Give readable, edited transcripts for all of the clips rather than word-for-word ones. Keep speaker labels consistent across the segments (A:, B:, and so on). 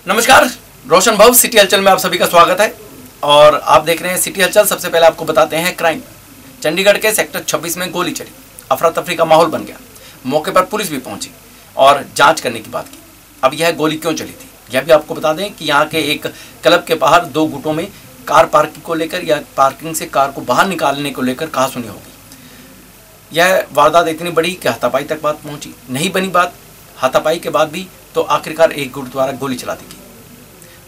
A: नमस्कार, रोशन भव सिटी हलचल में आप सभी का स्वागत है और आप देख रहे हैं सिटी हलचल। सबसे पहले आपको बताते हैं क्राइम। चंडीगढ़ के सेक्टर 26 में गोली चली, अफरा तफरी का माहौल बन गया। मौके पर पुलिस भी पहुंची और जांच करने की बात की। अब यह गोली क्यों चली थी यह भी आपको बता दें कि यहाँ के एक क्लब के बाहर दो गुटों में कार पार्किंग को लेकर या पार्किंग से कार को बाहर निकालने को लेकर कहासुनी होगी। यह वारदात इतनी बड़ी कि हाथापाई तक बात पहुंची। नहीं बनी बात हाथापाई के बाद भी तो आखिरकार एक गुट द्वारा गोली चला दी गई।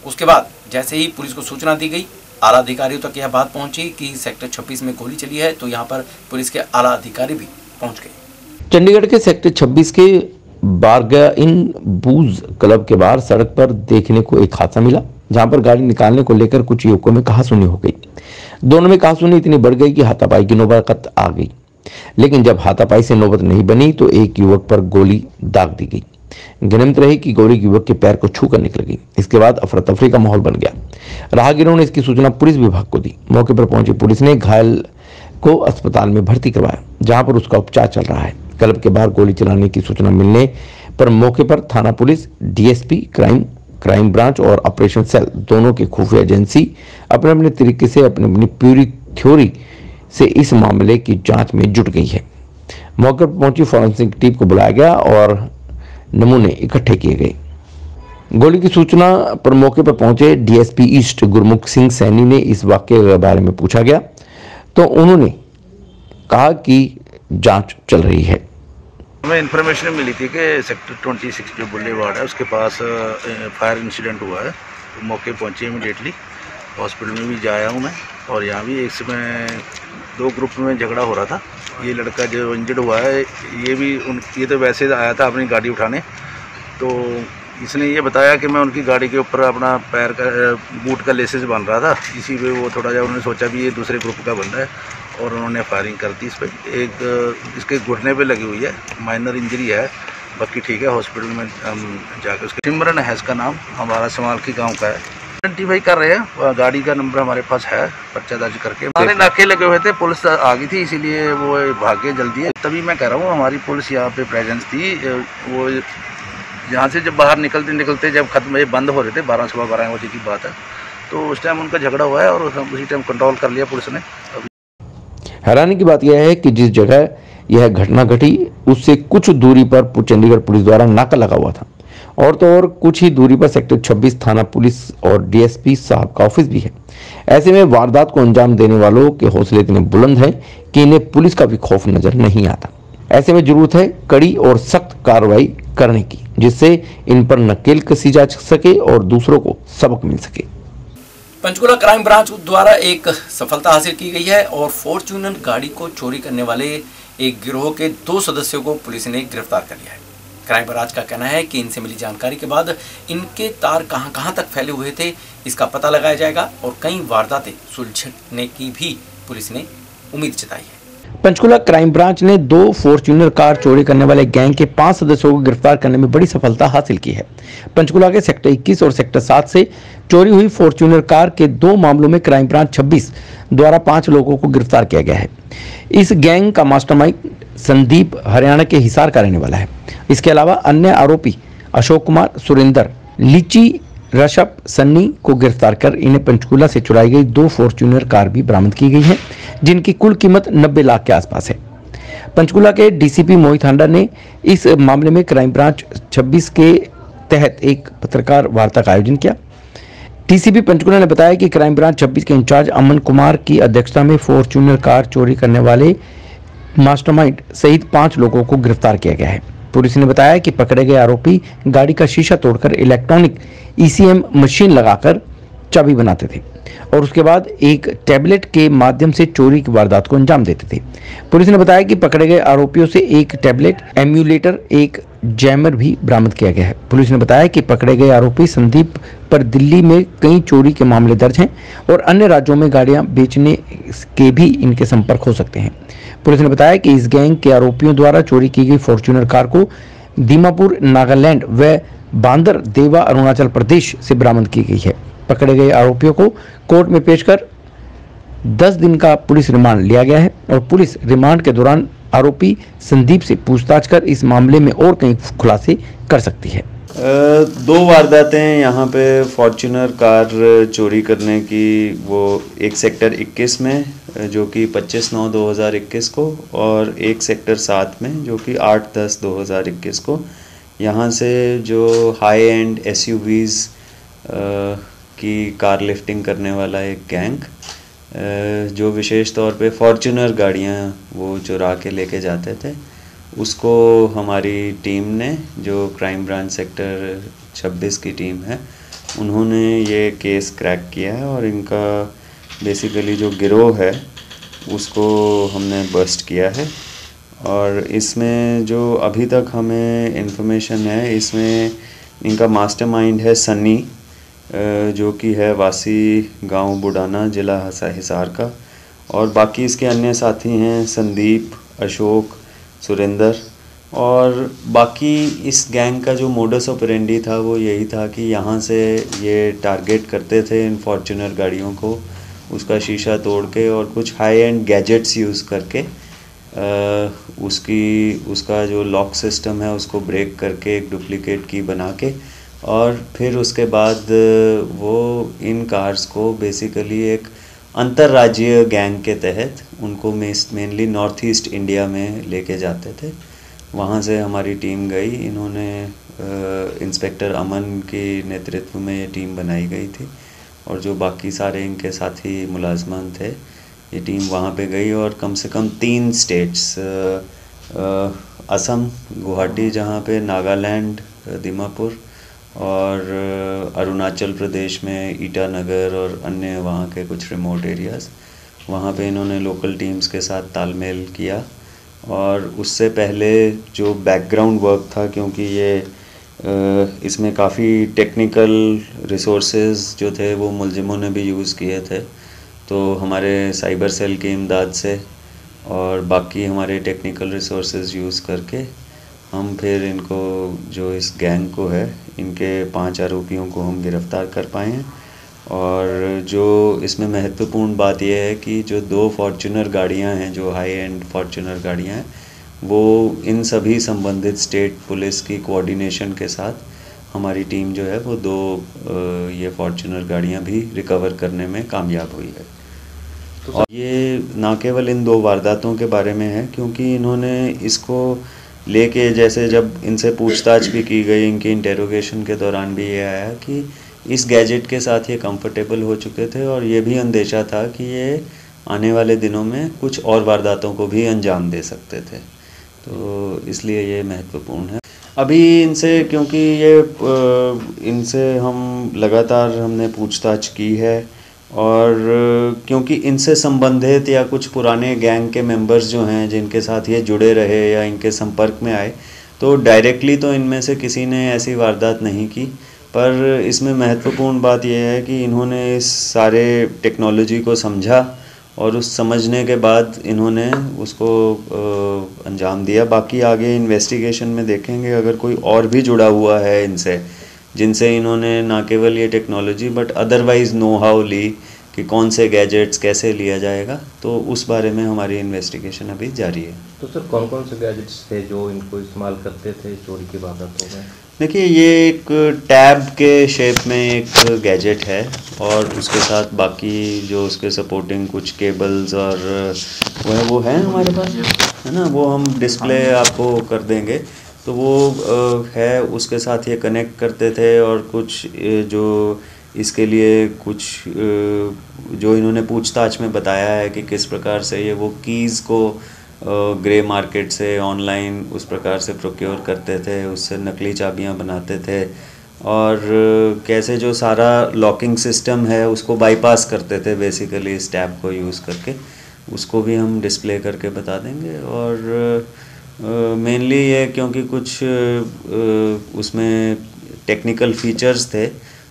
A: उसके बाद जैसे ही पुलिस को सूचना दी गई, आला अधिकारियों तक यह बात पहुंची कि सेक्टर 26 में गोली चली है, तो यहाँ पर पुलिस के आला अधिकारी भी पहुंच गए।
B: चंडीगढ़ के सेक्टर 26 के बारगाइन बूज क्लब के बाहर सड़क पर देखने को एक हादसा मिला, जहां पर गाड़ी निकालने को लेकर कुछ युवकों में कहासुनी हो गई। दोनों में कहासुनी इतनी बढ़ गई कि हाथापाई की नौबत आ गई। लेकिन जब हाथापाई से नौबत नहीं बनी तो एक युवक पर गोली दाग दी गई। गिनत रही कि गोली युवक के पैर को छूकर निकल गई। इसके बाद अफरा तफरी का माहौल बन गया। राहगीरों ने इसकी सूचना पुलिस विभाग को दी। मौके पर पहुंची पुलिस ने घायल को अस्पताल में भर्ती करवाया, जहां पर उसका उपचार चल रहा है। क्लब के बाहर गोली चलाने की सूचना मिलने पर मौके पर थाना पुलिस, डीएसपी क्राइम ब्रांच और ऑपरेशन सेल दोनों की खुफिया एजेंसी अपने अपने तरीके से अपनी पूरी थ्योरी से इस मामले की जांच में जुट गई है। मौके पर पहुंची फॉरेंसिक टीम को बुलाया गया और नमूने इकट्ठे किए गए। गोली की सूचना पर मौके पर पहुंचे डीएसपी ईस्ट गुरमुख सिंह सैनी ने इस वाकये के बारे में पूछा गया तो उन्होंने कहा कि जांच चल रही है।
C: हमें इन्फॉर्मेशन मिली थी कि सेक्टर 26 जो बुल्लेवार्ड है उसके पास फायर इंसिडेंट हुआ है। तो मौके पहुंचे इमीडिएटली, हॉस्पिटल में भी जाया हूँ मैं। और यहाँ भी एक समय दो ग्रुप में झगड़ा हो रहा था। ये लड़का जो इंजर्ड हुआ है ये तो वैसे आया था अपनी गाड़ी उठाने, तो इसने ये बताया कि मैं उनकी गाड़ी के ऊपर अपना पैर का बूट का लेसेस बांध रहा था। इसी पे वो थोड़ा जा उन्होंने सोचा भी ये दूसरे ग्रुप का बंदा है और उन्होंने फायरिंग कर दी इस पर। एक इसके घुटने पे लगी हुई है, माइनर इंजरी है, बाकी ठीक है। हॉस्पिटल में हम जाकर उसके सिमरन है इसका नाम, हमारा समाल की गाँव का है। आइडेंटिफाई कर रहे हैं, गाड़ी का नंबर हमारे पास है, पर्चा दर्ज करके। हमारे नाके लगे हुए थे, पुलिस आ गई थी, इसीलिए वो भागे जल्दी है। तभी मैं कह रहा हूँ हमारी पुलिस यहाँ पे प्रेजेंस थी। वो यहाँ से जब बाहर निकलते जब खत्म ये बंद हो रहे थे, 12 सवा 12 बजे की बात है, तो उस टाइम उनका झगड़ा हुआ है और उसी टाइम कंट्रोल कर लिया पुलिस ने।
B: हैरानी की बात यह है कि जिस जगह यह घटना घटी उससे कुछ दूरी पर चंडीगढ़ पुलिस द्वारा नाका लगा हुआ था और तो और कुछ ही दूरी पर सेक्टर 26 थाना पुलिस और डीएसपी साहब का ऑफिस भी है। ऐसे में वारदात को अंजाम देने वालों के हौसले इतने बुलंद हैं कि इन्हें पुलिस का भी खौफ नजर नहीं आता। ऐसे में जरूरत है कड़ी और सख्त कार्रवाई करने की, जिससे इन पर नकेल कसी जा सके और दूसरों को सबक मिल सके।
A: पंचकुला क्राइम ब्रांच द्वारा एक सफलता हासिल की गई है और फॉर्च्यूनर गाड़ी को चोरी करने वाले एक गिरोह के 2 सदस्यों को पुलिस ने गिरफ्तार कर लिया है। क्राइम ब्रांच का कहना है कि इनसे मिली जानकारी के बाद इनके तार कहां तक फैले हुए थे इसका पता लगाया जाएगा और कई वारदातें सुलझने की भी पुलिस ने उम्मीद जताई है।
B: पंचकुला क्राइम ब्रांच ने 2 फॉर्च्यूनर कार चोरी करने वाले गैंग के 5 सदस्यों को गिरफ्तार करने में बड़ी सफलता हासिल की है। पंचकुला के सेक्टर 21 और सेक्टर 7 से चोरी हुई फॉर्च्यूनर कार के 2 मामलों में क्राइम ब्रांच 26 द्वारा 5 लोगों को गिरफ्तार किया गया है। इस गैंग का मास्टरमाइंड संदीप हरियाणा के हिसार का रहने वाला है। इसके अलावा अन्य आरोपी अशोक कुमार, सुरेंद्र, लीची, ऋषभ, सन्नी को गिरफ्तार कर इन्हें पंचकुला से चुराई गई 2 फॉर्च्यूनर कार भी बरामद की गई है, जिनकी कुल कीमत 90 लाख के आसपास है। पंचकुला के डीसीपी मोहित हांडा ने इस मामले में क्राइम ब्रांच 26 के तहत एक पत्रकार वार्ता का आयोजन किया। टीसीपी पंचकुला ने बताया कि क्राइम ब्रांच 26 के इंचार्ज अमन कुमार की अध्यक्षता में फॉर्च्यूनर कार चोरी करने वाले मास्टरमाइंड सहित 5 लोगों को गिरफ्तार किया गया है। पुलिस ने बताया कि पकड़े गए आरोपी गाड़ी का शीशा तोड़कर इलेक्ट्रॉनिक ईसीएम मशीन लगाकर चाबी बनाते थे और उसके बाद एक टैबलेट के माध्यम से चोरी की वारदात को अंजाम देते थे। पुलिस ने बताया कि पकड़े गए आरोपियों से एक टैबलेट, एम्यूलेटर, एक जैमर भी बरामद किया गया है। पुलिस ने बताया कि पकड़े गए आरोपी संदीप पर दिल्ली में कई चोरी के मामले दर्ज हैं और अन्य राज्यों में गाड़ियां बेचने के भी इनके संपर्क हो सकते हैं। पुलिस ने बताया कि इस गैंग के आरोपियों द्वारा चोरी की गई फॉर्च्यूनर कार को दीमापुर नागालैंड व बांदर देवा अरुणाचल प्रदेश से बरामद की गई है। पकड़े गए आरोपियों को कोर्ट में पेश कर 10 दिन का पुलिस रिमांड लिया गया है और पुलिस रिमांड के दौरान आरोपी संदीप से पूछताछ कर इस मामले में और कई खुलासे कर सकती है।
D: दो वारदातें यहाँ पे फॉर्च्यूनर कार चोरी करने की, वो एक सेक्टर 21 में जो कि 25/9/2021 को, और एक सेक्टर 7 में जो कि 8/10/2021 को। यहाँ से जो हाई एंड SUVs की कार लिफ्टिंग करने वाला एक गैंग, जो विशेष तौर पे फॉर्च्यूनर गाड़ियाँ वो चुरा के लेके जाते थे, उसको हमारी टीम ने, जो क्राइम ब्रांच सेक्टर 26 की टीम है, उन्होंने ये केस क्रैक किया है और इनका बेसिकली जो गिरोह है उसको हमने बस्ट किया है। और इसमें जो अभी तक हमें इन्फॉर्मेशन है, इसमें इनका मास्टरमाइंड है सन्नी, जो कि है वासी गांव बुडाना, जिला हिसार का। और बाकी इसके अन्य साथी हैं संदीप, अशोक, सुरेंद्र। और बाकी इस गैंग का जो मोडस ऑपरेंडी था वो यही था कि यहाँ से ये टारगेट करते थे इन फॉर्च्यूनर गाड़ियों को, उसका शीशा तोड़ के और कुछ हाई एंड गैजेट्स यूज़ करके उसका जो लॉक सिस्टम है उसको ब्रेक करके एक डुप्लीकेट की बना के, और फिर उसके बाद वो इन कार्स को बेसिकली एक अंतर्राज्यीय गैंग के तहत उनको मेनली नॉर्थ ईस्ट इंडिया में लेके जाते थे। वहाँ से हमारी टीम गई, इन्होंने इंस्पेक्टर अमन के नेतृत्व में ये टीम बनाई गई थी, और जो बाकी सारे इनके साथी मुलाजमान थे, ये टीम वहाँ पे गई और कम से कम 3 स्टेट्स, असम, गुवाहाटी जहाँ पे, नागालैंड, दीमापुर, और अरुणाचल प्रदेश में ईटानगर और अन्य वहाँ के कुछ रिमोट एरियाज़, वहाँ पे इन्होंने लोकल टीम्स के साथ तालमेल किया। और उससे पहले जो बैकग्राउंड वर्क था, क्योंकि ये इसमें काफ़ी टेक्निकल रिसोर्सेज जो थे वो मुलजिमों ने भी यूज़ किए थे, तो हमारे साइबर सेल की इमदाद से और बाकी हमारे टेक्निकल रिसोर्सेज यूज़ करके हम फिर इनको, जो इस गैंग को है, इनके 5 आरोपियों को हम गिरफ़्तार कर पाए हैं। और जो इसमें महत्वपूर्ण बात यह है कि जो 2 फॉर्च्यूनर गाड़ियां हैं, जो हाई एंड फॉर्च्यूनर गाड़ियां हैं, वो इन सभी संबंधित स्टेट पुलिस की कोऑर्डिनेशन के साथ हमारी टीम जो है वो 2 ये फॉर्च्यूनर गाड़ियां भी रिकवर करने में कामयाब हुई है। और ये ना केवल इन 2 वारदातों के बारे में है, क्योंकि इन्होंने इसको लेके, जैसे जब इनसे पूछताछ भी की गई, इनके इंटेरोगेशन के दौरान भी ये आया कि इस गैजेट के साथ ये कंफर्टेबल हो चुके थे और ये भी अंदेशा था कि ये आने वाले दिनों में कुछ और वारदातों को भी अंजाम दे सकते थे, तो इसलिए ये महत्वपूर्ण है। अभी इनसे, क्योंकि ये इनसे हम लगातार हमने पूछताछ की है, और क्योंकि इनसे संबंधित या कुछ पुराने गैंग के मेंबर्स जो हैं जिनके साथ ये जुड़े रहे या इनके संपर्क में आए, तो डायरेक्टली तो इनमें से किसी ने ऐसी वारदात नहीं की, पर इसमें महत्वपूर्ण बात यह है कि इन्होंने इस सारे टेक्नोलॉजी को समझा और उस समझने के बाद इन्होंने उसको अंजाम दिया। बाकी आगे इन्वेस्टिगेशन में देखेंगे, अगर कोई और भी जुड़ा हुआ है इनसे, जिनसे इन्होंने ना केवल ये technology but otherwise know how ली कि कौन से गैजेट्स कैसे लिया जाएगा, तो उस बारे में हमारी इन्वेस्टिगेशन अभी जारी है।
E: तो सर कौन कौन से गैजेट्स थे जो इनको इस्तेमाल करते थे चोरी की वारदातों में?
D: देखिए, ये एक टैब के शेप में एक गैजेट है, और उसके साथ बाकी जो उसके सपोर्टिंग कुछ केबल्स और वो है हमारे पास, है ना, वो हम डिस्प्ले आपको कर देंगे, तो वो है, उसके साथ ये कनेक्ट करते थे। और कुछ जो इसके लिए कुछ जो इन्होंने पूछताछ में बताया है कि किस प्रकार से ये वो कीज़ को ग्रे मार्केट से ऑनलाइन उस प्रकार से प्रोक्योर करते थे, उससे नकली चाबियां बनाते थे, और कैसे जो सारा लॉकिंग सिस्टम है उसको बाईपास करते थे बेसिकली इस टैब को यूज़ करके, उसको भी हम डिस्प्ले करके बता देंगे। और मेनली ये, क्योंकि कुछ उसमें टेक्निकल फीचर्स थे,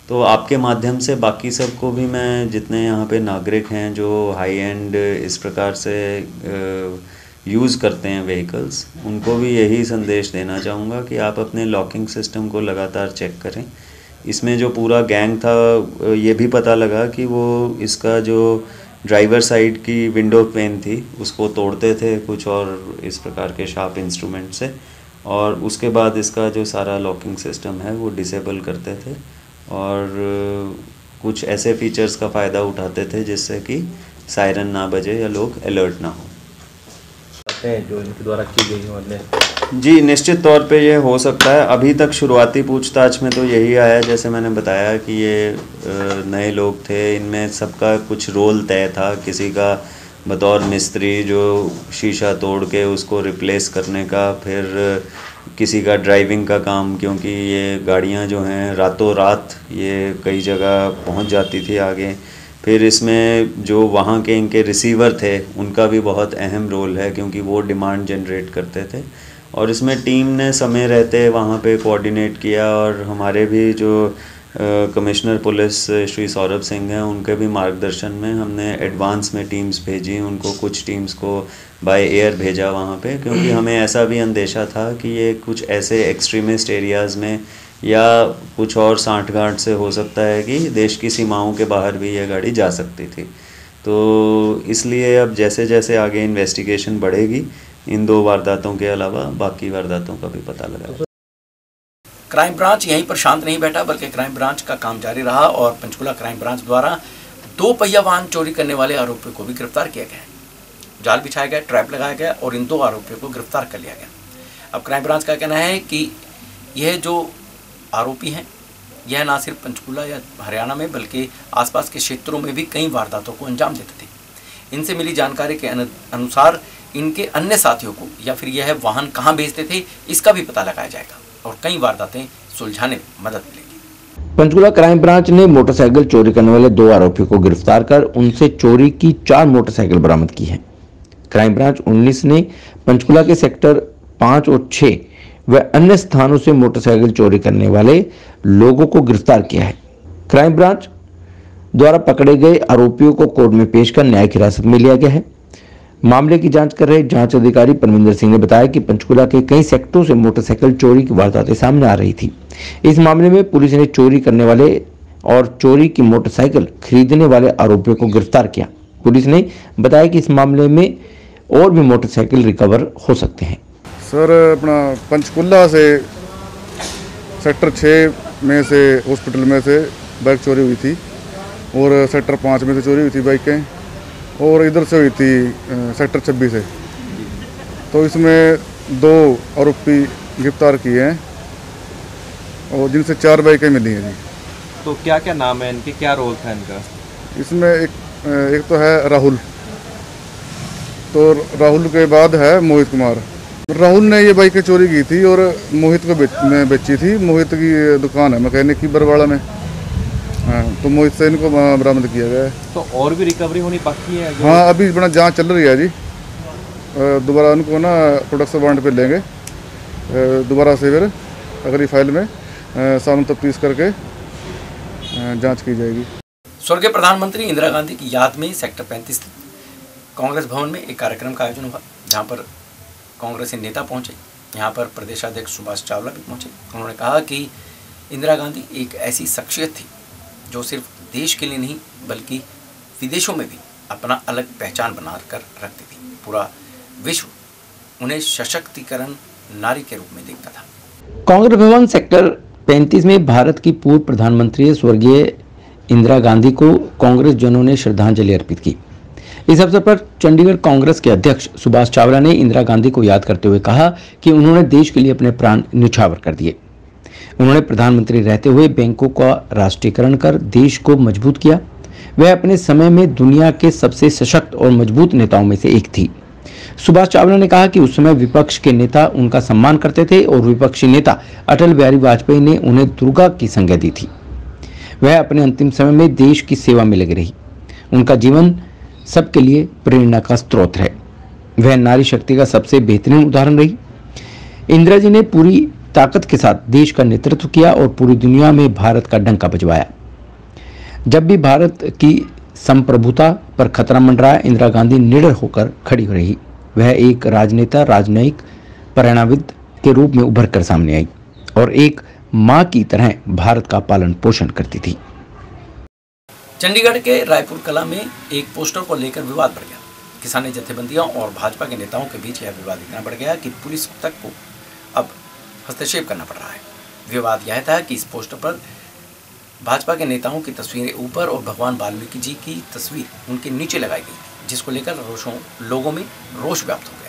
D: तो आपके माध्यम से बाकी सबको भी मैं, जितने यहाँ पे नागरिक हैं जो हाई एंड इस प्रकार से यूज़ करते हैं व्हीकल्स, उनको भी यही संदेश देना चाहूँगा कि आप अपने लॉकिंग सिस्टम को लगातार चेक करें। इसमें जो पूरा गैंग था, ये भी पता लगा कि वो इसका जो ड्राइवर साइड की विंडो पेन थी उसको तोड़ते थे कुछ और इस प्रकार के शार्प इंस्ट्रूमेंट से, और उसके बाद इसका जो सारा लॉकिंग सिस्टम है वो डिसेबल करते थे और कुछ ऐसे फीचर्स का फ़ायदा उठाते थे जिससे कि सायरन ना बजे या लोग अलर्ट ना हो।
E: हैं जो इनके द्वारा की गई मतलब
D: जी निश्चित तौर पे ये हो सकता है। अभी तक शुरुआती पूछताछ में तो यही आया, जैसे मैंने बताया कि ये नए लोग थे, इनमें सबका कुछ रोल तय था। किसी का बतौर मिस्त्री जो शीशा तोड़ के उसको रिप्लेस करने का, फिर किसी का ड्राइविंग का काम, क्योंकि ये गाड़ियाँ जो हैं रातों रात ये कई जगह पहुंच जाती थी आगे। फिर इसमें जो वहाँ के इनके रिसीवर थे उनका भी बहुत अहम रोल है, क्योंकि वो डिमांड जनरेट करते थे। और इसमें टीम ने समय रहते वहाँ पे कोऑर्डिनेट किया और हमारे भी जो कमिश्नर पुलिस श्री सौरभ सिंह हैं उनके भी मार्गदर्शन में हमने एडवांस में टीम्स भेजी। उनको कुछ टीम्स को बाय एयर भेजा वहाँ पे, क्योंकि हमें ऐसा भी अंदेशा था कि ये कुछ ऐसे एक्सट्रीमिस्ट एरियाज़ में या कुछ और सांठगांठ से हो सकता है कि देश की सीमाओं के बाहर भी यह गाड़ी जा सकती थी। तो इसलिए अब जैसे जैसे आगे इन्वेस्टिगेशन बढ़ेगी, इन 2 वारदातों के अलावा बाकी वारदातों का भी पता लगा।
A: क्राइम ब्रांच यहीं पर शांत नहीं बैठा, बल्कि क्राइम ब्रांच का काम जारी रहा और पंचकुला क्राइम ब्रांच द्वारा 2 पहिया वाहन चोरी करने वाले आरोपियों को भी गिरफ्तार किया गया है। जाल बिछाया गया, ट्रैप लगाया गया और इन 2 आरोपियों को गिरफ्तार कर लिया गया। अब क्राइम ब्रांच का कहना है कि यह जो आरोपी हैं यह ना सिर्फ पंचकुला या हरियाणा में बल्कि आसपास के क्षेत्रों में भी कई वारदातों को अंजाम देते थे। इनसे मिली जानकारी के अनुसार इनके अन्य साथियों को या फिर यह वाहन कहां बेचते थे इसका भी पता लगाया जाएगा और कई वारदातें सुलझाने में मदद मिलेगी।
B: पंचकुला क्राइम ब्रांच ने मोटरसाइकिल चोरी करने वाले 2 आरोपियों को गिरफ्तार कर उनसे चोरी की 4 मोटरसाइकिल बरामद की है। क्राइम ब्रांच 19 ने पंचकुला के सेक्टर 5 और 6 व अन्य स्थानों से मोटरसाइकिल चोरी करने वाले लोगों को गिरफ्तार किया है। क्राइम ब्रांच द्वारा पकड़े गए आरोपियों को कोर्ट में पेश कर न्यायिक हिरासत में लिया गया है। मामले की जांच कर रहे जांच अधिकारी परमिंदर सिंह ने बताया कि पंचकुला के कई सेक्टरों से मोटरसाइकिल चोरी की वारदातें सामने आ रही थी। इस मामले में पुलिस ने चोरी करने वाले और चोरी की मोटरसाइकिल खरीदने वाले आरोपियों को गिरफ्तार किया। पुलिस ने बताया कि इस मामले में और भी मोटरसाइकिल रिकवर हो सकते हैं।
F: सर अपना पंचकुला से सेक्टर 6 में से हॉस्पिटल में से बाइक चोरी हुई थी और सेक्टर 5 में से चोरी हुई थी बाइकें, और इधर से हुई थी सेक्टर 26 से। तो इसमें 2 आरोपी गिरफ्तार किए हैं और जिनसे 4 बाइकें मिली हैं जी।
E: तो क्या क्या नाम है इनके, क्या रोल था इनका?
F: इसमें एक तो है राहुल, तो राहुल के बाद है मोहित कुमार। राहुल ने ये बाइकें चोरी की थी और मोहित को बेची थी। मोहित की दुकान है मैकेनिक की बरवाड़ा में। हाँ, तो मोहित से इनको बरामद किया गया है।
E: तो और भी रिकवरी होनी बाकी है?
F: हाँ, अभी बड़ा जांच चल रही है जी। दोबारा उनको ना प्रोडक्शन वारंट पे लेंगे दोबारा से, फिर अगली फाइल में सामने तफ्तीश करके जांच की जाएगी।
A: स्वर्गीय प्रधानमंत्री इंदिरा गांधी की याद में सेक्टर 35 कांग्रेस भवन में एक कार्यक्रम का आयोजन हुआ, जहां पर कांग्रेसी नेता पहुंचे। यहां पर प्रदेशाध्यक्ष सुभाष चावला भी पहुंचे। उन्होंने कहा कि इंदिरा गांधी एक ऐसी शख्सियत थी जो सिर्फ देश के लिए नहीं बल्कि विदेशों में भी अपना अलग पहचान बना कर रखती थी। पूरा विश्व उन्हें सशक्तिकरण नारी के रूप में देखता था।
B: कांग्रेस भवन सेक्टर 35 में भारत की पूर्व प्रधानमंत्री स्वर्गीय इंदिरा गांधी को कांग्रेस जनों ने श्रद्धांजलि अर्पित की। इस अवसर पर चंडीगढ़ कांग्रेस के अध्यक्ष सुभाष चावला ने इंदिरा गांधी को याद करते हुए कहा कि उन्होंने देश के लिए अपने प्राण न्यौछावर कर दिए। उन्होंने प्रधानमंत्री रहते हुए बैंकों का राष्ट्रीयकरण कर देश को मजबूत किया। वह अपने समय में दुनिया के सबसे सशक्त और मजबूत नेताओं में से एक थी। सुभाष चावला ने कहा कि उस समय विपक्ष के नेता उनका सम्मान करते थे और विपक्षी नेता अटल बिहारी वाजपेयी ने उन्हें दुर्गा की संज्ञा दी थी। वह अपने अंतिम समय में देश की सेवा में लगी रही। उनका जीवन सबके लिए प्रेरणा का स्रोत है। वह नारी शक्ति का सबसे बेहतरीन उदाहरण रही। इंदिरा जी ने पूरी ताकत के साथ देश का नेतृत्व किया और पूरी दुनिया में भारत का डंका बजवाया। जब भी भारत की संप्रभुता पर खतरा मंडराया, इंदिरा गांधी निडर होकर खड़ी रही। वह एक राजनेता, राजनयिक, परिणामविद के रूप में उभर कर सामने आई और एक मां की तरह भारत का पालन पोषण करती थी।
A: चंडीगढ़ के रायपुर कला में एक पोस्टर को लेकर विवाद बढ़ गया। किसानी जथेबंदियों और भाजपा के नेताओं के बीच यह विवाद इतना बढ़ गया कि पुलिस तक को अब हस्तक्षेप करना पड़ रहा है। विवाद यह था कि इस पोस्टर पर भाजपा के नेताओं की तस्वीरें ऊपर और भगवान वाल्मीकि जी की तस्वीर उनके नीचे लगाई गई, जिसको लेकर लोगों में रोष व्याप्त हो गया।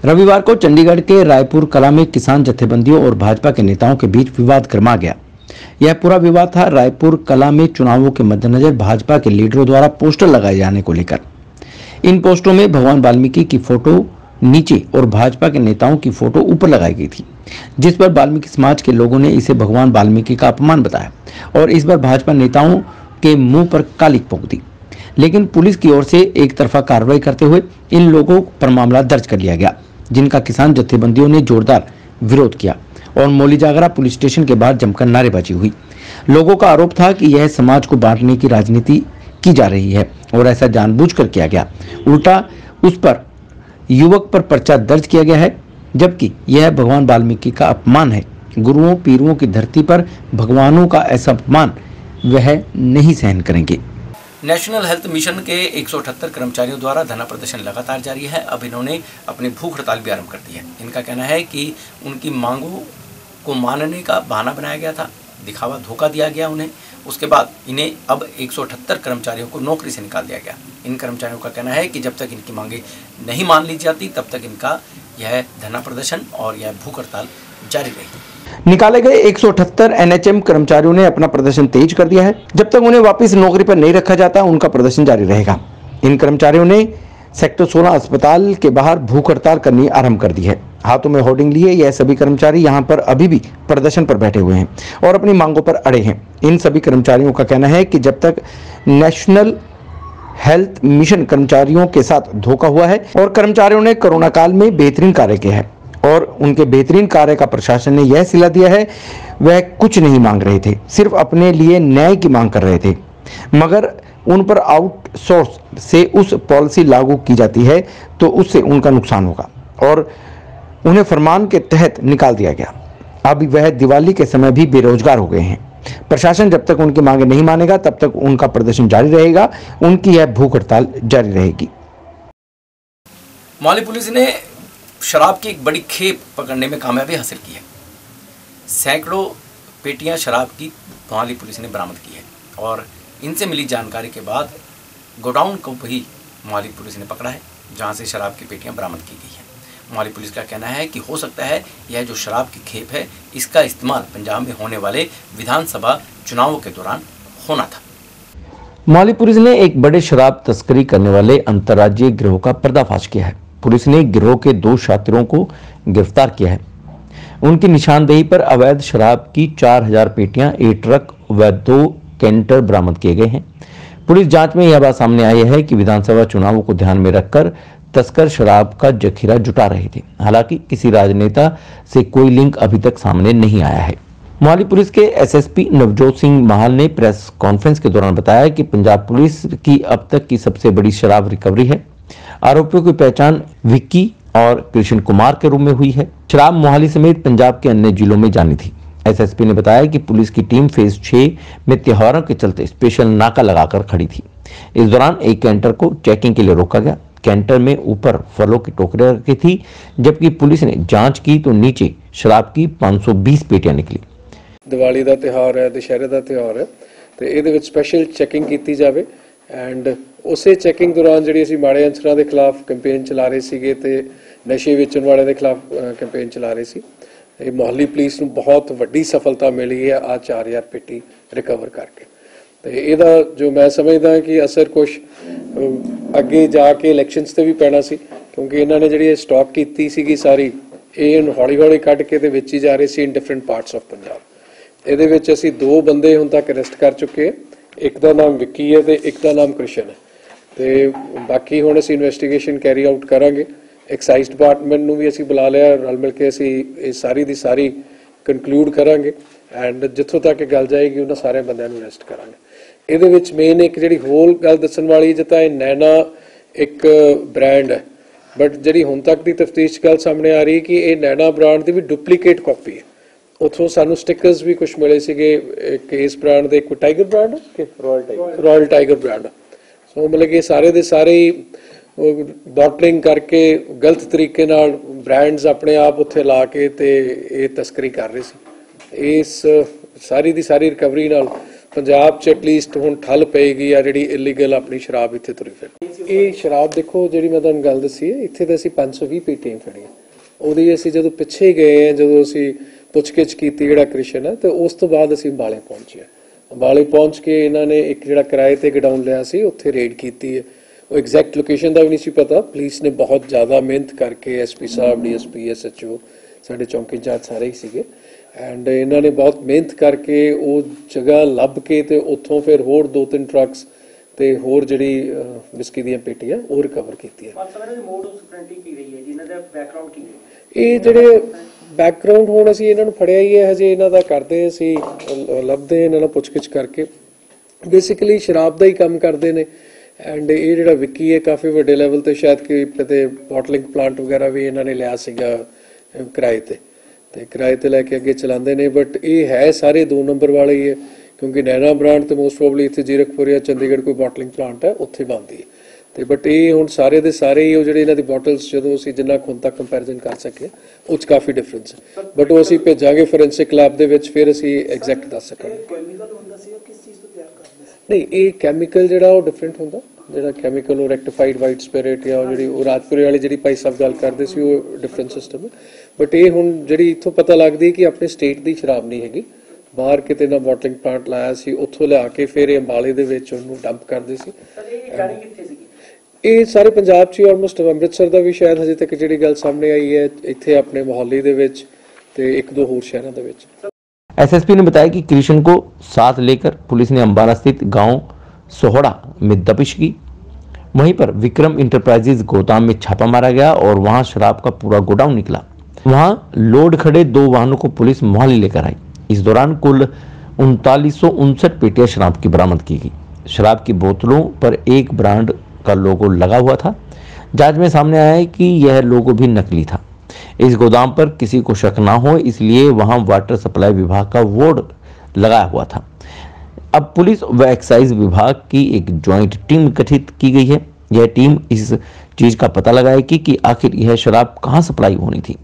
B: रविवार को चंडीगढ़ के रायपुर कला में किसान जत्थेबंदियों और भाजपा के नेताओं के बीच विवाद गर्मा गया। यह पूरा विवाद था रायपुर कला में चुनावों के मद्देनजर भाजपा के लीडरों द्वारा पोस्टर लगाए जाने को लेकर। इन पोस्टरों में भगवान वाल्मीकि की फोटो नीचे और भाजपा के नेताओं की फोटो ऊपर लगाई गई थी, जिस पर वाल्मीकि समाज के लोगों ने इसे भगवान वाल्मीकि का अपमान बताया और इस पर भाजपा नेताओं के मुंह पर कालिक पोंछ दी। लेकिन पुलिस की ओर से एक तरफा कार्रवाई करते हुए इन लोगों पर मामला दर्ज कर लिया गया, जिनका किसान जत्थेबंदियों ने जोरदार विरोध किया और मौली जागरा पुलिस स्टेशन के बाहर जमकर नारेबाजी हुई। लोगों का आरोप था कि यह समाज को बांटने की राजनीति की जा रही है और ऐसा जानबूझकर किया गया। उल्टा उस पर युवक पर पर्चा दर्ज किया गया है, जबकि यह भगवान वाल्मीकि का अपमान है। गुरुओं पीरुओं की धरती पर भगवानों का ऐसा अपमान वह नहीं सहन करेंगे।
A: नेशनल हेल्थ मिशन के 178 कर्मचारियों द्वारा धरना प्रदर्शन लगातार जारी है। अब इन्होंने अपनी भूख हड़ताल भी आरंभ कर दी है। इनका कहना है कि उनकी मांगों को मानने का बहाना बनाया गया था, दिखावा धोखा दिया गया उन्हें। उसके बाद इन्हें अब 178 कर्मचारियों को नौकरी से निकाल दिया गया। इन कर्मचारियों का कहना है कि जब तक इनकी मांगे नहीं मान ली जाती तब तक इनका यह धरना प्रदर्शन और यह भूख हड़ताल जारी रहेगी।
B: निकाले गए 178 एनएचएम कर्मचारियों ने अपना प्रदर्शन तेज कर दिया है। जब तक उन्हें वापस नौकरी पर नहीं रखा जाता उनका प्रदर्शन जारी रहेगा। इन कर्मचारियों ने सेक्टर 16 अस्पताल के बाहर भूख हड़ताल करनी आरंभ कर दी है। हाथों में होर्डिंग लिए यह सभी कर्मचारी यहां पर अभी भी प्रदर्शन पर बैठे हुए हैं और अपनी मांगों पर अड़े हैं। इन सभी कर्मचारियों का कहना है कि जब तक नेशनल हेल्थ मिशन कर्मचारियों के साथ धोखा हुआ है और कर्मचारियों ने कोरोना काल में बेहतरीन कार्य किया है और उनके बेहतरीन कार्य का प्रशासन ने यह सिला दिया है, वह कुछ नहीं मांग रहे थे, सिर्फ अपने लिए न्याय की मांग कर रहे थे। मगर उन पर आउटसोर्स से उस पॉलिसी लागू की जाती है तो उससे उनका नुकसान होगा और उन्हें फरमान के तहत निकाल दिया गया। अब वह दिवाली के समय भी बेरोजगार हो गए हैं। प्रशासन जब तक उनकी मांगे नहीं मानेगा तब तक उनका प्रदर्शन जारी रहेगा। उनकी यह भूख हड़ताल जारी रहेगी।
A: मौली पुलिस ने शराब की एक बड़ी खेप पकड़ने में कामयाबी हासिल की है। सैकड़ों पेटियां शराब की मौली पुलिस ने बरामद की है और इनसे मिली जानकारी के बाद गोडाउन को भी मौली पुलिस ने पकड़ा है, जहां से शराब की पेटियां बरामद की गई है। मौली पुलिस का कहना है कि हो सकता है यह जो शराब की खेप है इसका इस्तेमाल पंजाब में होने वाले विधानसभा चुनावों के दौरान होना था।
B: मौली पुलिस ने एक बड़े शराब तस्करी करने वाले अंतर्राज्यीय गिरोह का पर्दाफाश किया है। पुलिस ने गिरोह के 2 छात्रों को गिरफ्तार किया है। उनकी निशानदेही पर अवैध शराब की 4000 पेटियां, 1 ट्रक व 2 कैंटर बरामद किए गए हैं। पुलिस जांच में यह बात सामने आई है कि विधानसभा चुनावों को ध्यान में रखकर तस्कर शराब का जखीरा जुटा रहे थे। हालांकि किसी राजनेता से कोई लिंक अभी तक सामने नहीं आया है। मौली पुलिस के एसएसपी नवजोत सिंह माहल ने प्रेस कॉन्फ्रेंस के दौरान बताया कि पंजाब पुलिस की अब तक की सबसे बड़ी शराब रिकवरी है। आरोपियों की पहचान विक्की और कृष्ण कुमार के रूप में हुई है। शराब मोहाली समेत पंजाब के अन्य जिलों में जानी थी। एसएसपी ने बताया कि पुलिस की टीम फेज 6 में त्योहारों के चलते स्पेशल नाका लगाकर खड़ी थी। इस दौरान एक कैंटर को चेकिंग के लिए रोका गया। कैंटर में ऊपर फलों की टोकरियां रखी थी, जबकि पुलिस ने जांच की तो नीचे शराब की 520 पेटियां निकली।
G: दिवाली का त्यौहार है, दशहरे का त्यौहार है, तो ये स्पैशल चैकिंग की जाए एंड उसे चैकिंग दौरान जी असीं माड़े अंसरां के खिलाफ कैंपेन चला रहे थे तो नशे वेचण वाले के खिलाफ कैंपेन चला रहे थे। ये मोहाली पुलिस नूं बहुत वड्डी सफलता मिली है आ 4000 पेटी रिकवर करके। तो ਇਹਦਾ जो मैं समझदा कि असर कुछ अगे जाके इलैक्शनस ते भी पैना सी, क्योंकि इन्होंने जी स्टॉक की सीगी सारी ये हौली हौली कढ़ के ते बेची जा रही सी in different parts of Punjab. ਇਹਦੇ ਵਿੱਚ ਅਸੀਂ 2 ਬੰਦੇ ਹੁਣ तक अरेस्ट कर चुके हैं। एक का नाम विक्की है तो एक का नाम कृष्ण है। तो बाकी हुण असीं इन्वेस्टिगेशन कैरी आउट करांगे। एक्साइज डिपार्टमेंट नूं भी असीं बुला लिया, रल मिल के असीं ये सारी दी सारी कंक्लूड करांगे एंड जिथों तक गल जाएगी उन्हां सारे बंदिआं नूं अरेस्ट करांगे। ਇਹਦੇ ਵਿੱਚ मेन एक ਜਿਹੜੀ होल गल दस्सण वाली जिद्दां ਇਹ नैना एक ब्रांड है, बट ਜਿਹੜੀ ਹੁਣ तक ਦੀ तफ्तीश गल सामने आ रही कि ये नैना ब्रांड की भी डुप्लीकेट कॉपी है। उतों सानू स्टिकर्स भी कुछ मिले सीगे केस ब्रांड के, कोई tiger brand royal tiger brand. So मतलब कि सारे दे सारे बॉटलिंग करके गलत तरीके नाल ब्रांड्स अपने आप उत्थे ला के ते ये तस्करी कर रहे सी। इस सारी दी सारी रिकवरी नाल पंजाब च एटलीस्ट हुण ठल पेगी आ जिहड़ी इलीगल अपनी शराब इत्थे तुरी फिरदी। ये शराब देखो जिहड़ी मैं तुहानूं गल दसी है, इत्थे ते असीं 520 पेटियां फड़ीਆਂ। ਉਹਦੀ ਅਸੀਂ ਜਦੋਂ ਪਿੱਛੇ ਗਏ ਆ, ਜਦੋਂ ਅਸੀਂ ਪੁੱਛਗਿੱਛ ਕੀਤੀ ਜਿਹੜਾ ਕ੍ਰਿਸ਼ਨ ਹੈ, ਤੇ ਉਸ ਤੋਂ ਬਾਅਦ ਅਸੀਂ ਅੰਬਾਲੇ ਪਹੁੰਚੇ। ਅੰਬਾਲੇ ਪਹੁੰਚ ਕੇ ਇਹਨਾਂ ਨੇ ਇੱਕ ਜਿਹੜਾ ਕਿਰਾਏ ਤੇ ਗਡਾਊਨ ਲਿਆ ਸੀ ਉੱਥੇ ਰੇਡ ਕੀਤੀ ਹੈ। ਉਹ ਐਗਜ਼ੈਕਟ ਲੋਕੇਸ਼ਨ ਦਾ ਵੀ ਨਹੀਂ ਸੀ ਪਤਾ। ਪੁਲਿਸ ਨੇ ਬਹੁਤ ਜ਼ਿਆਦਾ ਮਿਹਨਤ ਕਰਕੇ ਐਸਪੀ ਸਾਹਿਬ, ਡੀਐਸਪੀ, ਐਸਐਚਓ, ਸਾਡੇ ਚੌਂਕੀ ਇੰਚਾਰਜ ਸਾਰੇ ਹੀ ਸੀਗੇ, ਐਂਡ ਇਹਨਾਂ ਨੇ ਬਹੁਤ ਮਿਹਨਤ ਕਰਕੇ ਉਹ ਜਗ੍ਹਾ ਲੱਭ ਕੇ ਤੇ ਉੱਥੋਂ ਫਿਰ ਹੋਰ 2-3 ਟਰੱਕਸ ਤੇ ਹੋਰ ਜਿਹੜੀ ਵਿਸਕੀ ਦੀਆਂ ਪੇਟੀਆਂ ਉਹ ਰਿਕਵਰ ਕੀਤੀਆਂ। ਇਹ ਜਿਹੜੇ ਬੈਕਗਰਾਉਂਡ ਹੁਣ ਅਸੀਂ ਇਹਨਾਂ ਨੂੰ ਫੜਿਆ ਹੀ ਹੈ, ਹਜੇ ਇਹਨਾਂ ਦਾ ਕਰਦੇ ਅਸੀਂ ਲੱਭਦੇ ਇਹਨਾਂ ਨਾਲ ਪੁੱਛਗਿੱਛ ਕਰਕੇ। ਬੇਸਿਕਲੀ ਸ਼ਰਾਬ ਦਾ ਹੀ ਕੰਮ ਕਰਦੇ ਨੇ, ਐਂਡ ਇਹ ਜਿਹੜਾ ਵਿੱਕੀ ਹੈ ਕਾਫੀ ਵੱਡੇ ਲੈਵਲ ਤੇ ਸ਼ਾਇਦ ਕਿ ਕਿਤੇ ਬੋਟਲਿੰਗ ਪਲਾਂਟ ਵਗੈਰਾ ਵੀ ਇਹਨਾਂ ਨੇ ਲਿਆ ਸੀਗਾ ਕਿਰਾਏ ਤੇ ਕਿਰਾਏ ਤੇ ਲੈ ਕੇ ਅੱਗੇ ਚਲਾਉਂਦੇ ਨੇ। ਬਟ ਇਹ ਹੈ ਸਾਰੇ 2 ਨੰਬਰ ਵਾਲੇ ਹੀ ਹੈ, ਕਿਉਂਕਿ ਨੈਣਾ ਬ੍ਰਾਂਡ ਤੇ ਮੋਸਟ ਪ੍ਰੋਬਬਲੀ ਇੱਥੇ ਜ਼ੀਰਕਪੁਰ ਜਾਂ ਚੰਡੀਗੜ੍ਹ ਕੋਈ ਬੋਟਲਿੰਗ ਪਲਾਂਟ ਹੈ ਉੱਥੇ ਬਣਦੀ ਹੈ। ਤੇ ਬਟ ਇਹ ਹੁਣ ਸਾਰੇ ਦੇ ਸਾਰੇ ਹੀ ਉਹ ਜਿਹੜੇ ਇਹਨਾਂ ਦੀ ਬੋਟਲਸ ਜਦੋਂ ਅਸੀਂ ਜਿੰਨਾ ਹੁਣ ਤੱਕ ਕੰਪੈਰੀਜ਼ਨ ਕਰ ਸਕੇ ਉਹ 'ਚ ਕਾਫੀ ਡਿਫਰੈਂਸ ਹੈ। ਬਟ ਉਹ ਅਸੀਂ ਭੇਜਾਂਗੇ ਫੋਰੈਂਸਿਕ ਲੈਬ ਦੇ ਵਿੱਚ, ਫਿਰ ਅਸੀਂ ਐਗਜ਼ੈਕਟ ਦੱਸ ਸਕਾਂਗੇ। ਨਹੀਂ, ਇਹ ਕੈਮੀਕਲ ਜਿਹੜਾ ਉਹ ਡਿਫਰੈਂਟ ਹੁੰਦਾ। ਜਿਹੜਾ ਕੈਮੀਕਲ ਉਹ ਰੈਕਟੀਫਾਈਡ ਵਾਈਟ ਸਪਿਰਿਟ ਜਾਂ ਜਿਹੜੀ ਉਹ ਰਾਜਪੁਰੇ ਵਾਲੀ ਜਿਹੜੀ ਭਾਈ ਸਾਹਿਬ ਗੱਲ ਕਰਦੇ ਸੀ ਉਹ ਡਿਫਰੈਂਟ ਸਿਸਟਮ ਹੈ। ਬਟ ਇਹ ਹੁਣ ਜਿਹੜੀ ਇੱਥੋਂ ਪਤਾ ਲੱਗਦੀ ਕਿ ਆਪਣੇ ਸਟੇਟ ਦੀ ਸ਼ਰਾਬ ਨਹੀਂ ਹੈਗੀ, ਬਾਹਰ ਕਿਤੇ ਨਾ ਬੋਟਲਿੰਗ ਪਲਾਂਟ ਲਾਇਆ ਸੀ, ਉੱਥੋਂ ਲਿਆ ਕੇ ਫਿਰ ਇਹ ਅੰਬਾਲੇ ਦੇ ਵਿੱਚ ਉਹਨੂੰ ਡੰਪ ਕਰਦੇ ਸੀ। ਇਹ ਸਾਰੇ ਪੰਜਾਬ 'ਚ ਹੀ ਆਲਮੋਸਟ, ਅੰਮ੍ਰਿਤਸਰ ਦਾ ਵੀ ਸ਼ਾਇਦ ਹਜੇ ਤੱਕ ਜਿਹੜੀ ਗੱਲ ਸਾਹਮਣੇ ਆਈ है, ਇੱਥੇ ਆਪਣੇ मोहाली ਦੇ ਵਿੱਚ ਤੇ 1-2 ਹੋਰ ਸ਼ਹਿਰਾਂ ਦੇ ਵਿੱਚ।
B: एसएसपी ने बताया कि कृष्ण को साथ लेकर पुलिस ने अंबाला स्थित गांव सोहड़ा में दबिश की। वहीं पर विक्रम इंटरप्राइजेज गोदाम में छापा मारा गया और वहां शराब का पूरा गोडाउन निकला। वहां लोड खड़े 2 वाहनों को पुलिस मोहाली लेकर आई। इस दौरान कुल 3959 पेटियां शराब की बरामद की गई। शराब की बोतलों पर एक ब्रांड का लोगो लगा हुआ था। जांच में सामने आया है कि यह लोगो भी नकली था। इस गोदाम पर किसी को शक ना हो इसलिए वहां वाटर सप्लाई विभाग का बोर्ड लगाया हुआ था। अब पुलिस व एक्साइज विभाग की एक ज्वाइंट टीम गठित की गई है। यह टीम इस चीज का पता लगाएगी कि आखिर यह शराब कहां सप्लाई होनी थी,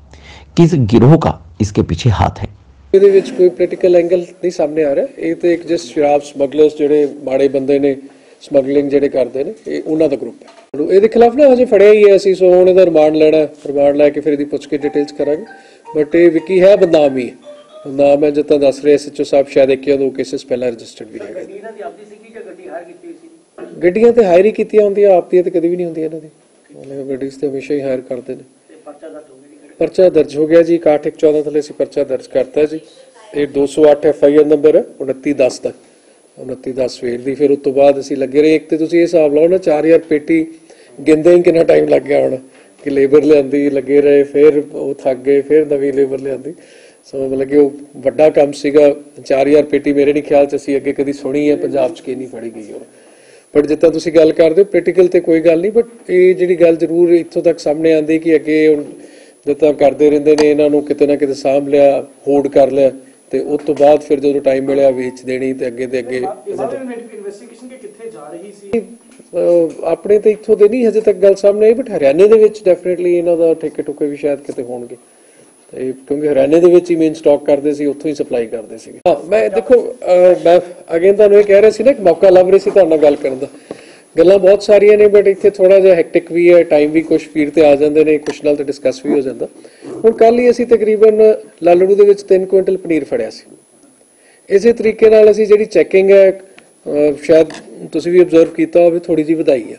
B: किस गिरोह का इसके पीछे हाथ है।
G: ਇਹਦੇ ਵਿੱਚ ਕੋਈ ਪੋਲੀਟੀਕਲ ਐਂਗਲ ਨਹੀਂ ਸਾਹਮਣੇ ਆ ਰਿਹਾ। ਇਹ ਤੇ ਇੱਕ ਜਸਟ ਸ਼ਰਾਬ ਸਮਗਲਰਸ ਜਿਹੜੇ ਮਾੜੇ ਬੰਦੇ ਨੇ, ਸਮਗਲਿੰਗ ਜਿਹੜੇ ਕਰਦੇ ਨੇ, ਇਹ ਉਹਨਾਂ ਦਾ ਗਰੁੱਪ ਹੈ। ਇਹਦੇ ਖਿਲਾਫ ਨਾ ਹਜੇ ਫੜਿਆ ਹੀ ਹੈ ਅਸੀਂ, ਸੋ ਹੁਣ ਇਹਦਾ ਰਿਮਾਂਡ ਲੈਣਾ, ਰਿਮਾਂਡ ਲੈ ਕੇ ਫਿਰ ਇਹਦੀ ਪੁੱਛ ਕੇ ਡਿਟੇਲਸ ਕਰਾਂਗੇ। ਬਟ ਇਹ ਵਿੱਕੀ ਹੈ ਬਦਨਾਮ ਹੀ ਹੈ, ਬਦਨਾਮ ਹੈ ਜਿੱਦਾਂ ਦੱਸ ਰਹੇ ਐਸਐਚਓ ਸਾਹਿਬ, ਸ਼ਾਇਦ 1-2 ਕੇਸਿਸ ਪਹਿਲਾਂ ਰਜਿਸਟਰਡ ਵੀ ਹੈਗੇ। ਗੱਡੀਆਂ ਤੇ ਹਾਇਰ ਹੀ ਕੀਤੀਆਂ ਹੁੰਦੀਆਂ, ਆਪ ਦੀਆਂ ਤੇ ਕਦੇ ਵੀ ਨਹੀਂ ਹੁੰਦੀਆਂ ਇਹਨਾਂ ਦੀ, ਮਤਲਬ ਗੱਡੀਆਂ ਤੇ ਹਮੇਸ਼ਾ ਹੀ ਹਾਇਰ ਕਰਦੇ ਨੇ। पर्चा दर्ज हो गया जी, 6114 थले से पर्चा दर्ज करता जी। ये 208 FIR नंबर है 2910 तक, 2910 सवेर दी। फिर उस तो बाद असीं लगे रहे। एक तो तुसीं ये हिसाब लाओ ना, 4000 पेटी गिनदे ही कितना टाइम लग गया होना कि लेबर लियांदी, लगे रहे, फिर वो थक गए, फिर नवीं लेबर लियांदी। सो मतलब कि वो वड्डा काम सीगा। 4000 पेटी मेरे नहीं ख्याल च असीं अगे कदी सुनी है पंजाब च कि नहीं फड़ी गई हो। बट जिद्दां तुसीं गल करदे हो प्रैक्टिकल ते कोई गल नहीं, बट ये जिहड़ी गल जरूर इत्थों तक सामने आंदी कि अगे जिद्दां करते रहंदे ने, इन्हां नूं किते ना किते साਂਭ लिया, होड़ कर लिया, ते उस तो बाद फिर जो टाइम मिलिया वेच देनी ते अगे अपने तो इत्थों दे नहीं हजे तक गल सामने आई। बट हरियाणे दे विच डेफिनेटली इन्हां दा ठेके ठुके भी शायद किते होणगे, क्योंकि हरियाणे दे विच ही मेन स्टॉक करदे सी, उत्थों ही सप्लाई करदे सी। हां, मैं देखो मैं अगेन तुहानूं ये कह रहा सी ना, एक मौका लभ रही सी तुहाडे नाल गल करन दा। ਗੱਲਾਂ ਬਹੁਤ ਸਾਰੀਆਂ ਨੇ, ਬਟ ਇੱਥੇ ਥੋੜਾ ਜਿਹਾ ਹੈਕਟਿਕ ਵੀ ਹੈ, ਟਾਈਮ ਵੀ ਕੁਝ ਸਪੀਡ ਤੇ ਆ ਜਾਂਦੇ ਨੇ, ਕੁਝ ਨਾਲ ਤੇ ਡਿਸਕਸ ਵੀ ਹੋ ਜਾਂਦਾ। ਹੁਣ ਕੱਲ ਹੀ ਅਸੀਂ ਤਕਰੀਬਨ ਲਾਲੜੂ ਦੇ ਵਿੱਚ 3 ਕੁਇੰਟਲ ਪਨੀਰ ਫੜਿਆ ਸੀ। ਇਸੇ ਤਰੀਕੇ ਨਾਲ ਅਸੀਂ ਜਿਹੜੀ ਚੈਕਿੰਗ ਹੈ, ਸ਼ਾਇਦ ਤੁਸੀਂ ਵੀ ਆਬਜ਼ਰਵ ਕੀਤਾ ਹੋਵੇ, ਥੋੜੀ ਜਿਹੀ ਵਧਾਈ ਹੈ।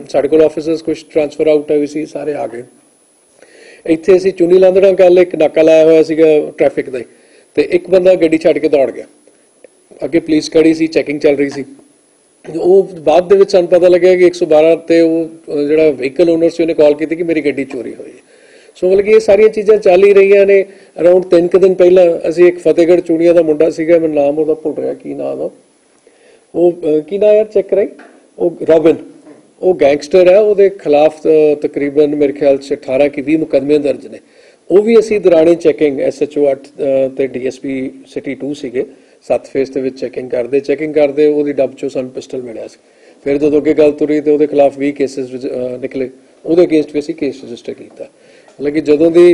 G: ਸਾਡੇ ਕੋਲ ਆਫੀਸਰਸ ਕੁਝ ਟ੍ਰਾਂਸਫਰ ਆਊਟ ਹੋਏ ਸੀ, ਸਾਰੇ ਆ ਗਏ। ਇੱਥੇ ਅਸੀਂ ਚੁਨੀ ਲਾਂਦੜਾ ਕੱਲ ਇੱਕ ਨਾਕਾ ਲਾਇਆ ਹੋਇਆ ਸੀਗਾ ਟ੍ਰੈਫਿਕ ਦਾ, ਤੇ ਇੱਕ ਬੰਦਾ ਗੱਡੀ ਛੱਡ ਕੇ ਦੌੜ ਗਿਆ। ਅੱਗੇ ਪੁਲਿਸ ਖੜੀ ਸੀ, ਚੈਕਿੰਗ ਚੱਲ ਰਹੀ ਸੀ। ਉਹ ਬਾਅਦ ਦੇ ਵਿੱਚ ਸਾਨੂੰ ਪਤਾ ਲੱਗਿਆ ਕਿ 112 ਤੇ ਉਹ ਜਿਹੜਾ ਵਹੀਕਲ ਓਨਰ ਸੀ ਉਹਨੇ ਕਾਲ ਕੀਤੀ ਕਿ ਮੇਰੀ ਗੱਡੀ ਚੋਰੀ ਹੋਈ ਹੈ। ਸੋ ਮਤਲਬ ਕਿ ਇਹ ਸਾਰੀਆਂ ਚੀਜ਼ਾਂ ਚੱਲ ਹੀ ਰਹੀਆਂ ਨੇ। ਅਰਾਊਂਡ 3 ਦਿਨ ਪਹਿਲਾਂ ਅਸੀਂ ਇੱਕ ਫਤਿਹਗੜ੍ਹ ਚੂੜੀਆਂ ਦਾ ਮੁੰਡਾ ਸੀਗਾ, ਮੈਨੂੰ ਨਾਮ ਉਹਦਾ ਭੁੱਲ ਰਿਹਾ, ਕੀ ਨਾਮ ਆ ਉਹ, ਕੀ ਨਾਮ ਯਾਰ ਚੈੱਕ ਕਰਾਈ, ਉਹ ਰੋਬਿਨ, ਉਹ ਗੈਂਗਸਟਰ ਹੈ। ਉਹਦੇ ਖਿਲਾਫ ਤਕਰੀਬਨ ਮੇਰੇ ਖਿਆਲ 'ਚ 18 ਕਿ 20 ਮੁਕੱਦਮੇ ਦਰਜ ਨੇ। ਉਹ ਵੀ ਅਸੀਂ ਦੌਰਾਨੇ ਚੈਕਿੰਗ SHO 8 ਤੇ DSP ਸਿਟੀ 2 ਸੀਗੇ 7 ਫੇਸ ਦੇ ਵਿੱਚ ਚੈਕਿੰਗ ਕਰਦੇ ਉਹਦੀ ਡੱਬ 'ਚੋਂ ਸਾਨੂੰ ਪਿਸਟਲ ਮਿਲਿਆ ਸੀ। फिर जो अगे गल तुरी तो उहदे खिलाफ 20 केसेस निकले, उहदे अगेंस्ट भी असीं केस रजिस्टर किया। हालांकि जदों दी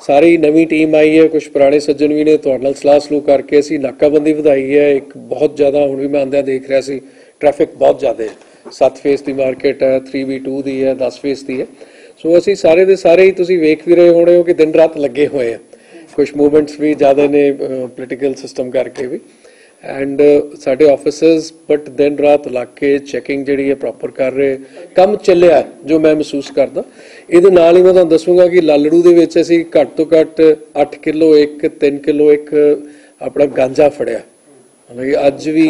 G: सारी नवीं टीम आई है, कुछ पुराने सज्जन भी ने तुहाडे नाल सलाह सलूह करके असीं नाकाबंदी वधाई है। एक बहुत ज़्यादा हुण भी मैं आंदे देख रहा सी ट्रैफिक बहुत ज़्यादा है, 7 फेस की मार्केट है, 3B2 दी है, 10 फेस की है। सो असीं सारे दे सारे ही तुसीं वेख भी रहे होणे हो कि दिन रात लगे हुए हैं। कुछ मूवमेंट्स भी ज़्यादा ने पोलिटिकल सिस्टम करके भी, एंड साढ़े ऑफिसर्स बट दिन रात ला के चैकिंग जी है प्रॉपर कर रहे, काम चलिया जो मैं महसूस करदा। ਇਹਦੇ ਨਾਲ ਹੀ मैं ਤੁਹਾਨੂੰ ਦੱਸੂਗਾ कि ਲਾਲੜੂ ਦੇ ਵਿੱਚ ਅਸੀਂ ਘੱਟ ਤੋਂ ਘੱਟ 8 ਕਿਲੋ 3 ਕਿਲੋ ਆਪਣਾ ਗਾਂਜਾ ਫੜਿਆ। ਹਾਲਾਂਕਿ ਅੱਜ ਵੀ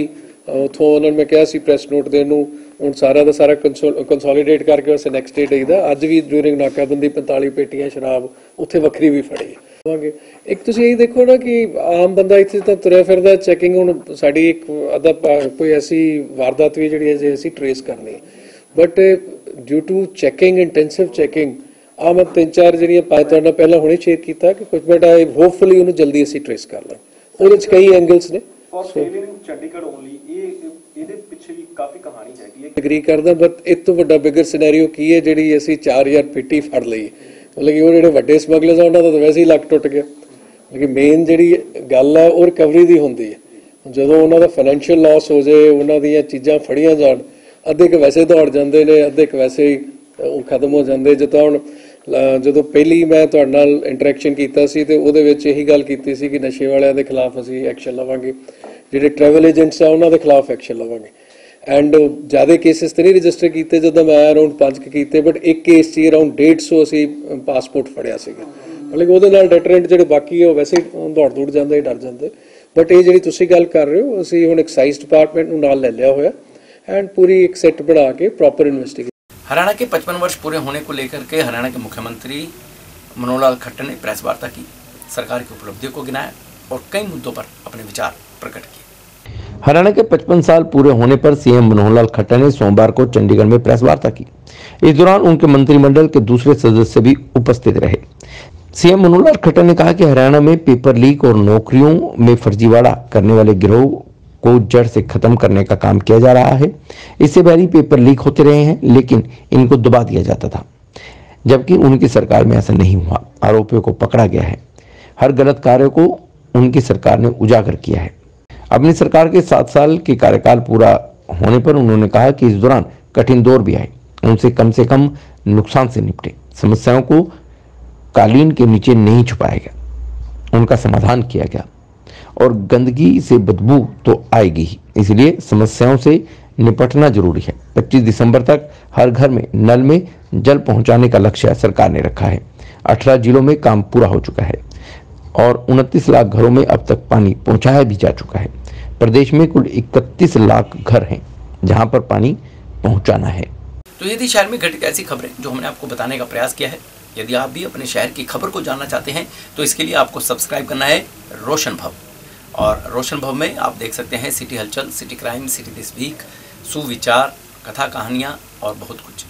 G: ਉਥੋਂ ਉਹਨਾਂ ਨੂੰ ਮੈਂ ਕਿਹਾ ਸੀ ਪ੍ਰੈਸ ਨੋਟ ਦੇਣ ਨੂੰ, ਹੁਣ ਸਾਰਾ ਦਾ ਸਾਰਾ ਕੰਸੋਲੀਡੇਟ ਕਰਕੇ ਉਸੇ ਨੈਕਸਟ ਡੇ ਦੇਈਦਾ। ਅੱਜ ਵੀ ਡਿਊਰਿੰਗ ਨਾਕਾਬੰਦੀ 45 ਪੇਟੀਆਂ ਸ਼ਰਾਬ ਉੱਥੇ ਵੱਖਰੀ ਵੀ ਫੜੀ ਹੈ। ਇੱਕ ਤੁਸੀਂ ਇਹ ਦੇਖੋ ਨਾ ਕਿ ਆਮ ਬੰਦਾ ਇੱਥੇ ਤਾਂ ਤੁਰਿਆ ਫਿਰਦਾ, ਚੈਕਿੰਗ ਹੁਣ ਸਾਡੀ ਇੱਕ ਅੱਧਾ ਕੋਈ ਐਸੀ ਵਾਰਦਾਤ ਵੀ ਜਿਹੜੀ ਹੈ ਜੇ ਅਸੀਂ ਟਰੇਸ ਕਰਨੀ, but due to checking intensive checking आ मैं 3-4 ਜਿਹੜੀਆਂ ਪਾਇਤਾਂ ਪਹਿਲਾਂ ਹੁਣੇ ਸ਼ੇਅਰ ਕੀਤਾ ਕਿ ਕੁਝ ਬਟ ਆਈ ਹੋਪਫੁਲੀ ਉਹਨੂੰ ਜਲਦੀ ਅਸੀਂ ਟ੍ਰੇਸ ਕਰ ਲਾਂ। ਉਹਦੇ ਵਿੱਚ ਕਈ ਐਂਗਲਸ ਨੇ। ਚੰਡੀਗੜ੍ਹ ਓਨਲੀ ਇਹਦੇ ਪਿੱਛੇ ਵੀ ਕਾਫੀ ਕਹਾਣੀ ਹੈਗੀ ਹੈ। ਐਗਰੀ ਕਰਦਾ, ਬਟ ਇਸ ਤੋਂ ਵੱਡਾ ਬਿਗਰ ਸਿਨੈਰੀਓ ਕੀ ਹੈ ਜਿਹੜੀ ਅਸੀਂ 4000 ਪੇਟੀ ਫੜ ਲਈ। ਮਤਲਬ ਕਿ ਉਹ ਜਿਹੜੇ ਵੱਡੇ ਸਮਗਲਰਸ ਆ ਉਹਨਾਂ ਦਾ ਤਾਂ ਵੈਸੇ ਹੀ ਲੱਕ ਟੁੱਟ ਗਿਆ। ਲੇਕਿਨ ਮੇਨ ਜਿਹੜੀ ਗੱਲ ਹੈ ਉਹ ਰਿਕਵਰੀ ਦੀ ਹੁੰਦੀ ਹੈ। ਜਦੋਂ ਉਹਨਾਂ ਦਾ ਫਾਈਨੈਂਸ਼ੀਅਲ ਲਾਸ ਹੋ ਜਾਏ, ਉਹਨਾਂ ਦੀਆਂ ਚੀਜ਼ਾਂ ਫੜੀਆਂ ਜਾਣ, ਅੱਧੇ ਕ ਵੈਸੇ ਦੌੜ ਜਾਂਦੇ ਨੇ, ਅੱਧੇ ਕ ਵੈਸੇ ਹੀ ਉਹ ਖਤਮ ਹੋ ਜਾਂਦੇ। ਜਿੱਦਾਂ ਹੁਣ ਜਦੋਂ ਪਹਿਲੀ ਮੈਂ ਤੁਹਾਡੇ ਨਾਲ ਇੰਟਰੈਕਸ਼ਨ ਕੀਤਾ ਸੀ ਤੇ ਉਹਦੇ ਵਿੱਚ ਇਹੀ ਗੱਲ ਕੀਤੀ ਸੀ ਕਿ ਨਸ਼ੇ ਵਾਲਿਆਂ ਦੇ ਖਿਲਾਫ ਅਸੀਂ ਐਕਸ਼ਨ ਲਵਾਂਗੇ, ਜਿਹੜੇ ਟਰੈਵਲ ਏਜੰਟਸ ਆ ਉਹਨਾਂ ਦੇ ਖਿਲਾਫ ਐਕਸ਼ਨ ਲਵਾਂਗੇ। ਐਂਡ ਜ਼ਿਆਦਾ ਕੇਸਿਸ ਤੇ ਨਹੀਂ ਰਜਿਸਟਰ ਕੀਤੇ, ਜਦੋਂ ਮੈਂ ਅਰਾਊਂਡ 5 ਕੀਤੇ, ਬਟ ਇੱਕ ਕੇਸ 'ਚ ਅਰਾਊਂਡ 150 ਅਸੀਂ ਪਾਸਪੋਰਟ ਫੜਿਆ ਸੀਗਾ। ਮਤਲਬ ਉਹਦੇ ਨਾਲ ਡੈਟਰੈਂਟ ਜਿਹੜੇ ਬਾਕੀ ਆ ਉਹ ਵੈਸੇ ਦੌੜ ਜਾਂਦੇ, ਡਰ ਜਾਂਦੇ। ਬਟ ਇਹ ਜਿਹੜੀ ਤੁਸੀਂ ਗੱਲ ਕਰ ਰਹੇ ਹੋ, ਅਸੀਂ ਹੁਣ ਐਕਸਾਈਜ਼ ਡਿਪਾਰਟਮੈਂਟ ਨੂੰ ਨਾਲ ਲੈ ਲਿਆ ਹੋਇਆ एंड पूरी एक सेट बना के प्रॉपर इन्वेस्टिगेशन।
A: हरियाणा के 55 वर्ष पूरे होने को लेकर के हरियाणा के मुख्यमंत्री मनोहर लाल खट्टर ने प्रेस वार्ता की, सरकार की उपलब्धियों को गिनाया और कई मुद्दों पर अपने विचार प्रकट किए।
B: हरियाणा के 55 साल पूरे होने पर सीएम मनोहर लाल खट्टर ने सोमवार को चंडीगढ़ में प्रेस वार्ता की। इस दौरान उनके मंत्रिमंडल के दूसरे सदस्य भी उपस्थित रहे। सीएम मनोहर लाल खट्टर ने कहा कि हरियाणा में पेपर लीक और नौकरियों में फर्जीवाड़ा करने वाले गिरोह को जड़ से खत्म करने का काम किया जा रहा है। इससे पहले पेपर लीक होते रहे हैं, लेकिन इनको दबा दिया जाता था, जबकि उनकी सरकार में ऐसा नहीं हुआ। आरोपियों को पकड़ा गया है, हर गलत कार्य को उनकी सरकार ने उजागर किया है। अपनी सरकार के 7 साल के कार्यकाल पूरा होने पर उन्होंने कहा कि इस दौरान कठिन दौर भी आए, उनसे कम नुकसान से निपटे, समस्याओं को कालीन के नीचे नहीं छुपाया गया, उनका समाधान किया गया। और गंदगी से बदबू तो आएगी ही, इसलिए समस्याओं से निपटना जरूरी है। 25 दिसंबर तक हर घर में नल में जल पहुंचाने का लक्ष्य सरकार ने रखा है। 18 जिलों में काम पूरा हो चुका है और 29 लाख घरों में अब तक पानी पहुंचाया भी जा चुका है। प्रदेश में कुल 31 लाख घर हैं जहां पर पानी पहुंचाना है।
A: तो ये थी शहर में घटित ऐसी खबरें जो हमने आपको बताने का प्रयास किया है। यदि आप भी अपने शहर की खबर को जानना चाहते हैं तो इसके लिए आपको सब्सक्राइब करना है रोशन भव। और रोशन भव में आप देख सकते हैं सिटी हलचल, city crime, city this week, सुविचार, कथा कहानियाँ और बहुत कुछ।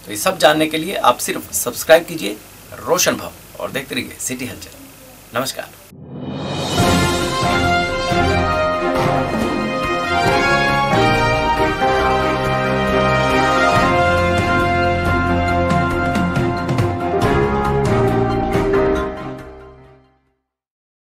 A: तो ये सब जानने के लिए आप सिर्फ सब्सक्राइब कीजिए रोशन भव और देखते रहिए सिटी हलचल। नमस्कार।